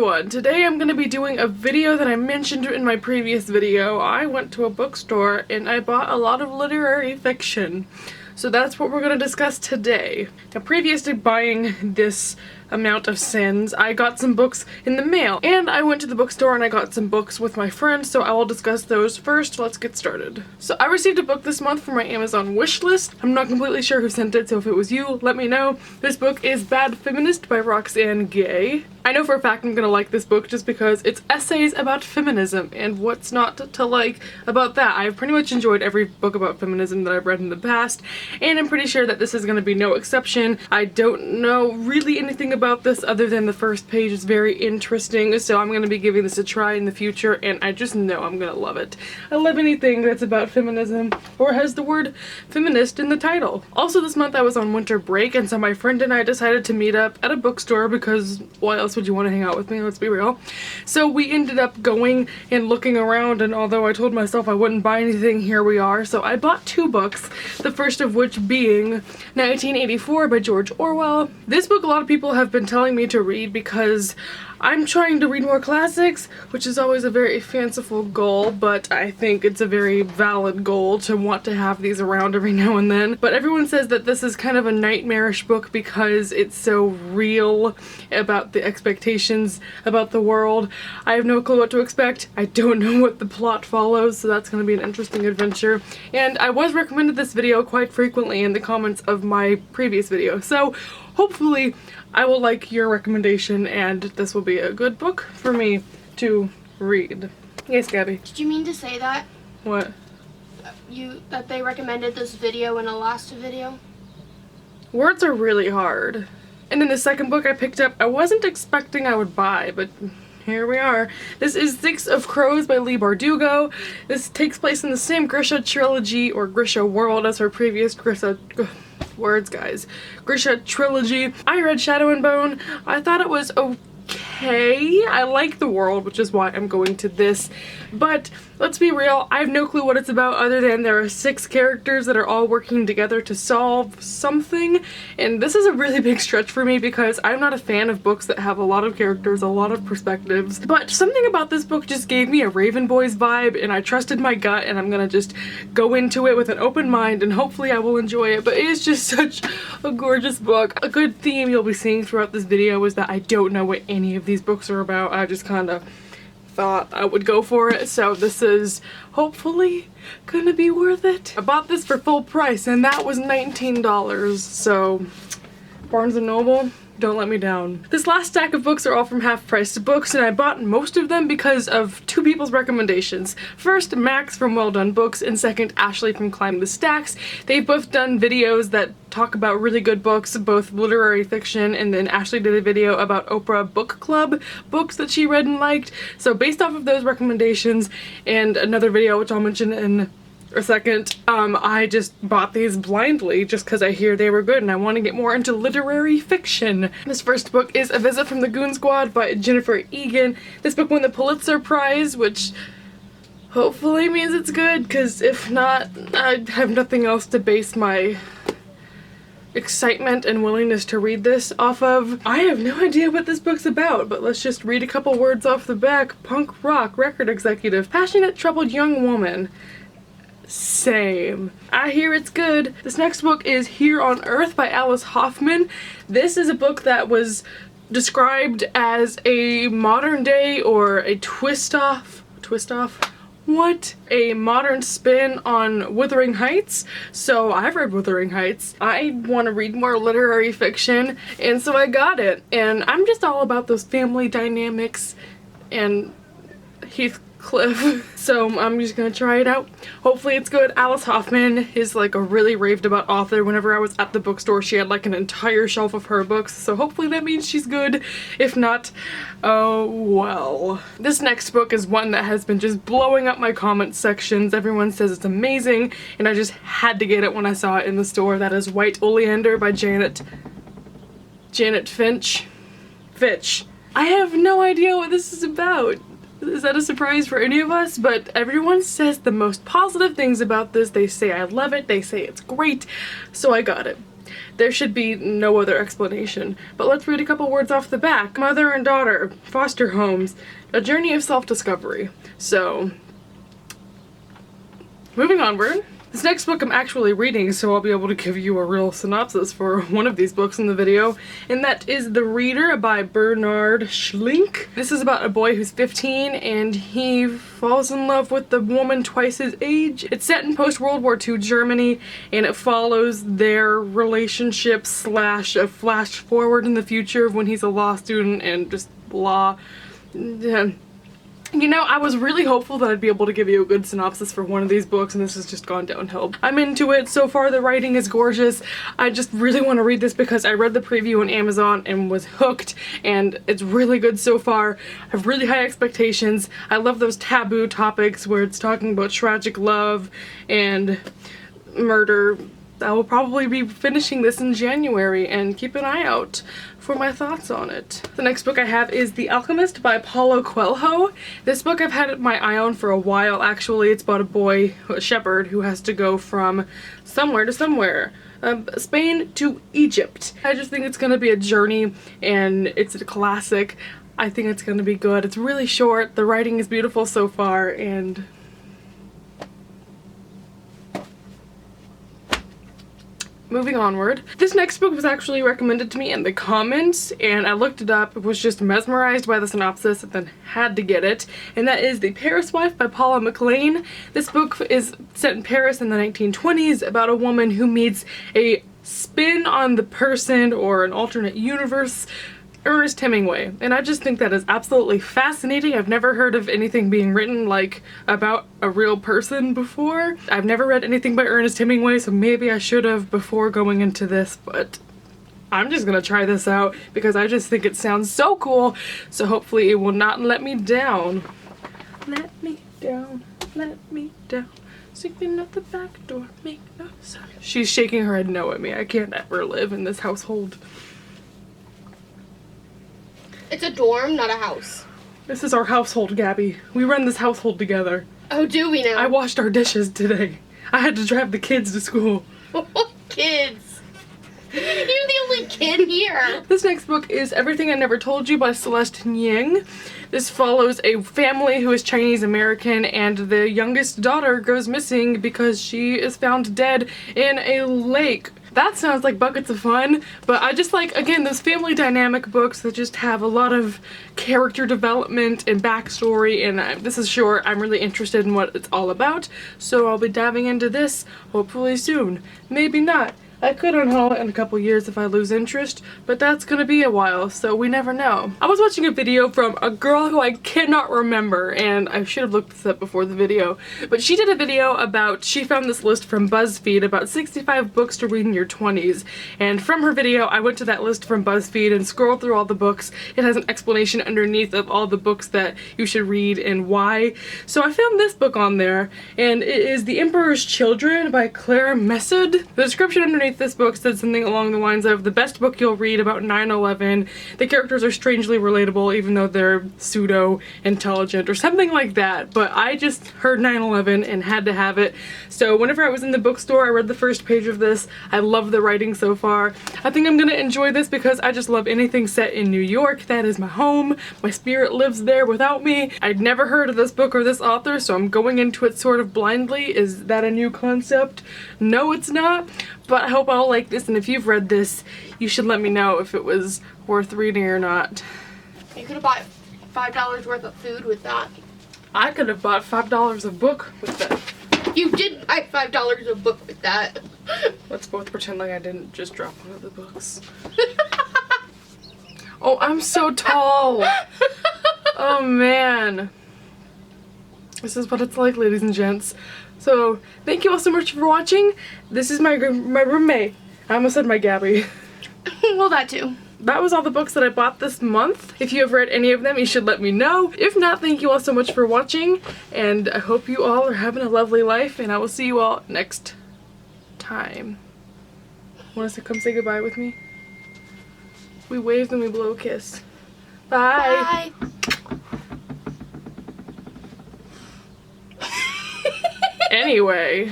everyone! Today I'm going to be doing a video that I mentioned in my previous video. I went to a bookstore and I bought a lot of literary fiction. So that's what we're going to discuss today. Now, previous to buying this amount of sins, I got some books in the mail. And I went to the bookstore and I got some books with my friends, so I will discuss those first. Let's get started. So I received a book this month from my Amazon wish list. I'm not completely sure who sent it, so if it was you, let me know. This book is Bad Feminist by Roxane Gay. I know for a fact I'm gonna like this book just because it's essays about feminism, and what's not to like about that? I've pretty much enjoyed every book about feminism that I've read in the past, and I'm pretty sure that this is gonna be no exception. I don't know really anything about this other than the first page is very interesting, so I'm gonna be giving this a try in the future, and I just know I'm gonna love it. I love anything that's about feminism or has the word feminist in the title. Also, this month I was on winter break, and so my friend and I decided to meet up at a bookstore because why else would you want to hang out with me? Let's be real. So we ended up going and looking around, and although I told myself I wouldn't buy anything, here we are. So I bought two books, the first of which being 1984 by George Orwell. This book a lot of people have been telling me to read because I'm trying to read more classics, which is always a very fanciful goal, but I think it's a very valid goal to want to have these around every now and then. But everyone says that this is kind of a nightmarish book because it's so real about the expectations about the world. I have no clue what to expect. I don't know what the plot follows, so that's going to be an interesting adventure. And I was recommended this video quite frequently in the comments of my previous video, so hopefully I will like your recommendation and this will be a good book for me to read. Yes, Gabby? Did you mean to say that? What? That they recommended this video in a last video? Words are really hard. And then the second book I picked up, I wasn't expecting I would buy, but here we are. This is Six of Crows by Leigh Bardugo. This takes place in the same Grisha trilogy or Grisha world as her previous Grisha trilogy. I read Shadow and Bone. I thought it was okay. I like the world, which is why I'm going to this. But let's be real, I have no clue what it's about other than there are 6 characters that are all working together to solve something. And this is a really big stretch for me because I'm not a fan of books that have a lot of characters, a lot of perspectives. But something about this book just gave me a Raven Boys vibe, and I trusted my gut, and I'm gonna just go into it with an open mind and hopefully I will enjoy it. But it is just such a gorgeous book. A good theme you'll be seeing throughout this video is that I don't know what any of these books are about. I just kind of thought I would go for it, so this is hopefully gonna be worth it. I bought this for full price and that was $19, so Barnes & Noble, don't let me down. This last stack of books are all from Half Price Books, and I bought most of them because of 2 people's recommendations. First, Max from Well Done Books, and second, Ashley from Climb the Stacks. They've both done videos that talk about really good books, both literary fiction, and then Ashley did a video about Oprah Book Club books that she read and liked. So based off of those recommendations and another video which I'll mention in a second, I just bought these blindly just because I hear they were good and I want to get more into literary fiction. This first book is A Visit from the Goon Squad by Jennifer Egan. This book won the Pulitzer Prize, which hopefully means it's good, because if not, I have nothing else to base my excitement and willingness to read this off of. I have no idea what this book's about, but let's just read a couple words off the back. Punk rock record executive, passionate troubled young woman. Same. I hear it's good. This next book is Here on Earth by Alice Hoffman. This is a book that was described as a modern day or a twist off? What? A modern spin on Wuthering Heights. So I've read Wuthering Heights. I want to read more literary fiction, and so I got it. And I'm just all about those family dynamics and Heathcliff. So I'm just gonna try it out. Hopefully it's good. Alice Hoffman is like a really raved about author. Whenever I was at the bookstore, she had like an entire shelf of her books, so hopefully that means she's good. If not, oh well. This next book is one that has been just blowing up my comment sections. Everyone says it's amazing, and I just had to get it when I saw it in the store. That is White Oleander by Janet Fitch. I have no idea what this is about. Is that a surprise for any of us? But everyone says the most positive things about this. They say I love it, they say it's great, so I got it. There should be no other explanation. But let's read a couple words off the back. Mother and daughter, foster homes, a journey of self-discovery. So, moving onward. This next book I'm actually reading, so I'll be able to give you a real synopsis for one of these books in the video, and that is The Reader by Bernard Schlink. This is about a boy who's 15 and he falls in love with a woman twice his age. It's set in post-World War II Germany, and it follows their relationship slash a flash forward in the future of when he's a law student and just blah. You know, I was really hopeful that I'd be able to give you a good synopsis for one of these books, and this has just gone downhill. I'm into it. So far, the writing is gorgeous. I just really want to read this because I read the preview on Amazon and was hooked, and it's really good so far. I have really high expectations. I love those taboo topics where it's talking about tragic love and murder. I will probably be finishing this in January, and keep an eye out for my thoughts on it. The next book I have is The Alchemist by Paulo Coelho. This book I've had my eye on for a while, actually. It's about a boy, a shepherd, who has to go from somewhere to somewhere. Spain to Egypt. I just think it's gonna be a journey, and it's a classic. I think it's gonna be good. It's really short, the writing is beautiful so far, and moving onward. This next book was actually recommended to me in the comments, and I looked it up, was just mesmerized by the synopsis, and then had to get it, and that is The Paris Wife by Paula McLean. This book is set in Paris in the 1920s about a woman who meets a spin on the person, or an alternate universe, Ernest Hemingway, and I just think that is absolutely fascinating. I've never heard of anything being written like about a real person before. I've never read anything by Ernest Hemingway, so maybe I should have before going into this, but I'm just gonna try this out because I just think it sounds so cool, so hopefully it will not let me down. Let me down, let me down. Sneaking out the back door, make no sound. She's shaking her head no at me. I can't ever live in this household. It's a dorm, not a house. This is our household, Gabby. We run this household together. Oh, do we now? I washed our dishes today. I had to drive the kids to school. Kids. You're the only kid here. This next book is Everything I Never Told You by Celeste Nying. This follows a family who is Chinese American, and the youngest daughter goes missing because she is found dead in a lake. That sounds like buckets of fun, but I just like, again, those family dynamic books that just have a lot of character development and backstory, and this is short. I'm really interested in what it's all about, so I'll be diving into this hopefully soon. Maybe not. I could unhaul it in a couple years if I lose interest, but that's gonna be a while, so we never know. I was watching a video from a girl who I cannot remember, and I should have looked this up before the video, but she did a video about, she found this list from BuzzFeed about 65 books to read in your 20s, and from her video I went to that list from BuzzFeed and scrolled through all the books. It has an explanation underneath of all the books that you should read and why. So I found this book on there, and it is The Emperor's Children by Claire Messud. The description underneath this book said something along the lines of the best book you'll read about 9/11. The characters are strangely relatable even though they're pseudo-intelligent or something like that, but I just heard 9/11 and had to have it. So whenever I was in the bookstore, I read the first page of this. I love the writing so far. I think I'm gonna enjoy this because I just love anything set in New York. That is my home. My spirit lives there without me. I'd never heard of this book or this author, so I'm going into it sort of blindly. Is that a new concept? No, it's not. But I hope I'll like this, and if you've read this, you should let me know if it was worth reading or not. You could have bought $5 worth of food with that. I could have bought $5 a book with that. You did buy $5 a book with that. Let's both pretend like I didn't just drop one of the books. Oh, I'm so tall. Oh man. This is what it's like, ladies and gents. So, thank you all so much for watching. This is my roommate. I almost said my Gabby. Well, that too. That was all the books that I bought this month. If you have read any of them, you should let me know. If not, thank you all so much for watching, and I hope you all are having a lovely life, and I will see you all next time. Want us to come say goodbye with me? We wave and we blow a kiss. Bye. Bye. Anyway.